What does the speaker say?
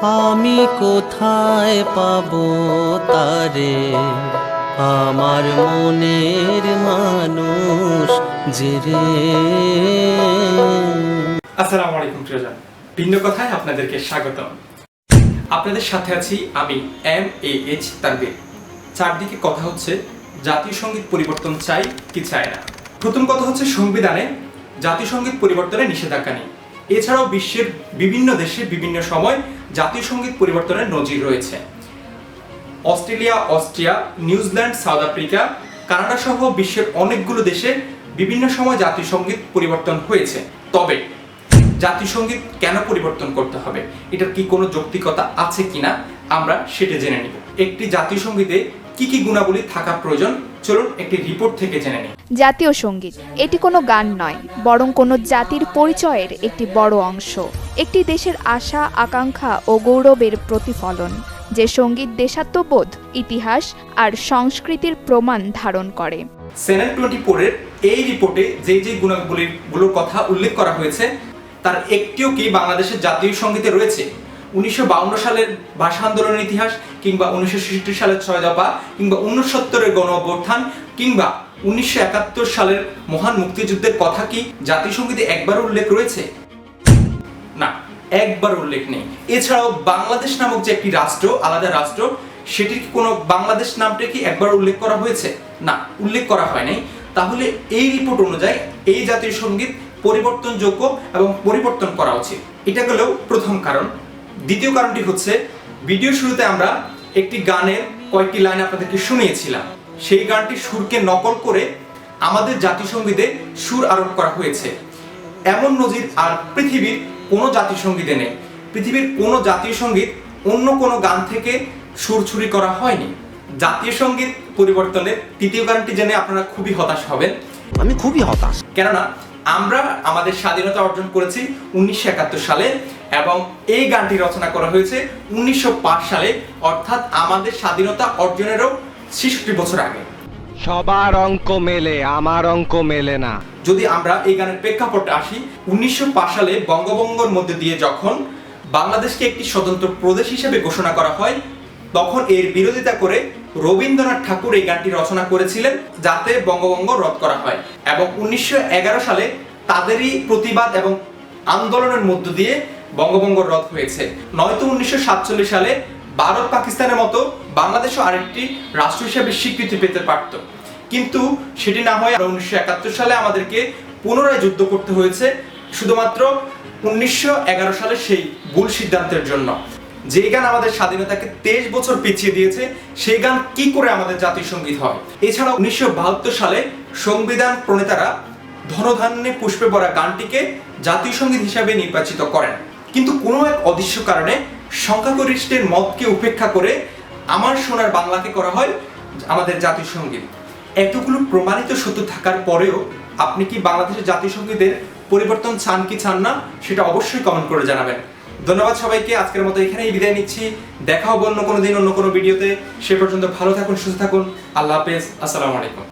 আমি কোথায় পাবো তারে, আমার মনের মানুষ যে রে। আসসালামু আলাইকুম প্রিয়জন, ভিন্ন কথায় আপনাদেরকে স্বাগতম। আপনাদের সাথে আছি আমি MAH তানভীর। চারদিকে কথা হচ্ছে জাতীয় সঙ্গীত পরিবর্তন চাই কি চায় না। প্রথম কথা হচ্ছে সংবিধানে জাতীয় সঙ্গীত পরিবর্তনের নিষেধাজ্ঞা নেই। এছাড়াও বিশ্বের বিভিন্ন দেশে বিভিন্ন সময় জাতীয় সঙ্গীত পরিবর্তনের নজির রয়েছে। Australia, Austria, New Zealand, south Africa, Canada সহ বিশ্বের অনেকগুলো দেশে বিভিন্ন সময় জাতীয় সঙ্গীত পরিবর্তন হয়েছে। তবে জাতীয় সঙ্গীত কেন পরিবর্তন করতে হবে, এটার কি কোনো যৌক্তিকতা আছে কিনা আমরা সেটা জেনে নিব। একটি জাতীয় সঙ্গীতে কি কি গুণাবলী থাকা প্রয়োজন, চলুন একটি রিপোর্ট থেকে জেনে নিই। জাতীয় সঙ্গীত এটি কোনো গান নয়, বরং কোনো জাতির পরিচয়ের একটি বড় অংশ, একটি দেশের আশা, আকাঙ্ক্ষা ও গৌরবের প্রতিফলন। যে সঙ্গীত দেশাত্মবোধ, ইতিহাস আর সংস্কৃতির প্রমাণ ধারণ করে। চ্যানেল 24-এর এই রিপোর্টে যে গুণাবলীগুলোর কথা উল্লেখ করা হয়েছে তার একটিও কি বাংলাদেশের জাতীয় সঙ্গীতে রয়েছে? 1952 সালের ভাষা আন্দোলনের ইতিহাস, কিংবা 1966 সালের 6 দফা, কিংবা 1970-এর গণ অভ্যুত্থান, কিংবা 1971 সালের মহান মুক্তিযুদ্ধের কথা কি জাতীয় সঙ্গীতে একবার উল্লেখ রয়েছে? না, একবার উল্লেখ নেই। এছাড়াও বাংলাদেশ নামক যে একটি রাষ্ট্র, আলাদা রাষ্ট্র, সেটির কি কোনো বাংলাদেশ নামটা কি একবার উল্লেখ করা হয়েছে? না, উল্লেখ করা হয় নাই। তাহলে এই রিপোর্ট অনুযায়ী এই জাতীয় সঙ্গীত পরিবর্তনযোগ্য এবং পরিবর্তন করা উচিত। এটা গেলেও প্রথম কারণ। দ্বিতীয় কারণটি হচ্ছে, ভিডিও শুরুতে আমরা একটি গানের কয়েকটি লাইন আপনাদেরকে শুনিয়েছিলাম। সেই গানটির সুরকে নকল করে আমাদের জাতীয় সঙ্গীতে সুর আরোপ করা হয়েছে। এমন নজির আর পৃথিবীর কোনো জাতীয় সঙ্গীতে নেই। পৃথিবীর কোনো জাতীয় সঙ্গীত অন্য কোনো গান থেকে সুর চুরি করা হয়নি। জাতীয় সঙ্গীত পরিবর্তনের তৃতীয় কারণটি জেনে আপনারা খুবই হতাশ হবেন। আমি খুবই হতাশ, কেননা আমরা আমাদের স্বাধীনতা অর্জন করেছি 1971 সালে, এবং এই গানটি রচনা করা হয়েছে 1905 সালে, অর্থাৎ আমাদের স্বাধীনতা অর্জনেরও 66 বছর আগে। সবার অঙ্ক মেলে, আমার অঙ্ক মেলে না। যদি আমরা এই গানের প্রেক্ষাপটে আসি, 1905 সালে বঙ্গভঙ্গের মধ্যে দিয়ে যখন বাংলাদেশকে একটি স্বতন্ত্র প্রদেশ হিসেবে ঘোষণা করা হয়, তখন এর বিরোধিতা করে রবীন্দ্রনাথ ঠাকুর এই গানটি রচনা করেছিলেন যাতে বঙ্গভঙ্গ রদ করা হয়। এবং 1911 সালে তাদেরই প্রতিবাদ এবং আন্দোলনের মধ্য দিয়ে বঙ্গভঙ্গ রদ হয়েছে। নয়তো 1947 সালে ভারত পাকিস্তানের মতো বাংলাদেশও আরেকটি রাষ্ট্র হিসেবে স্বীকৃতি পেতে পারত, কিন্তু সেটি না হয় 1971 সালে আমাদেরকে পুনরায় যুদ্ধ করতে হয়েছে শুধুমাত্র 1911 সালে সেই ভুল সিদ্ধান্তের জন্য। যে গান আমাদের স্বাধীনতাকে 23 বছর পিছিয়ে দিয়েছে, সেই গান কি করে আমাদের জাতীয় সঙ্গীত হয়? এছাড়াও 1972 সালে সংবিধান প্রণেতারা ধনধান্যে পুষ্পে ভরা গানটিকে জাতীয় সঙ্গীত হিসাবে নির্বাচিত করেন, কিন্তু কোনো এক অদৃশ্য কারণে সংখ্যাগরিষ্ঠের মতকে উপেক্ষা করে আমার সোনার বাংলাকে করা হয় আমাদের জাতীয় সঙ্গীত। এতগুলো প্রমাণিত সত্য থাকার পরেও আপনি কি বাংলাদেশের জাতীয় সঙ্গীতের পরিবর্তন চান কি চান না, সেটা অবশ্যই কমেন্ট করে জানাবেন। ধন্যবাদ সবাইকে, আজকের মতো এখানেই বিদায় নিচ্ছি। দেখা হবে অন্য কোনো দিন অন্য কোনো ভিডিওতে। সে পর্যন্ত ভালো থাকুন, সুস্থ থাকুন। আল্লাহ হাফেজ, আসসালামু আলাইকুম।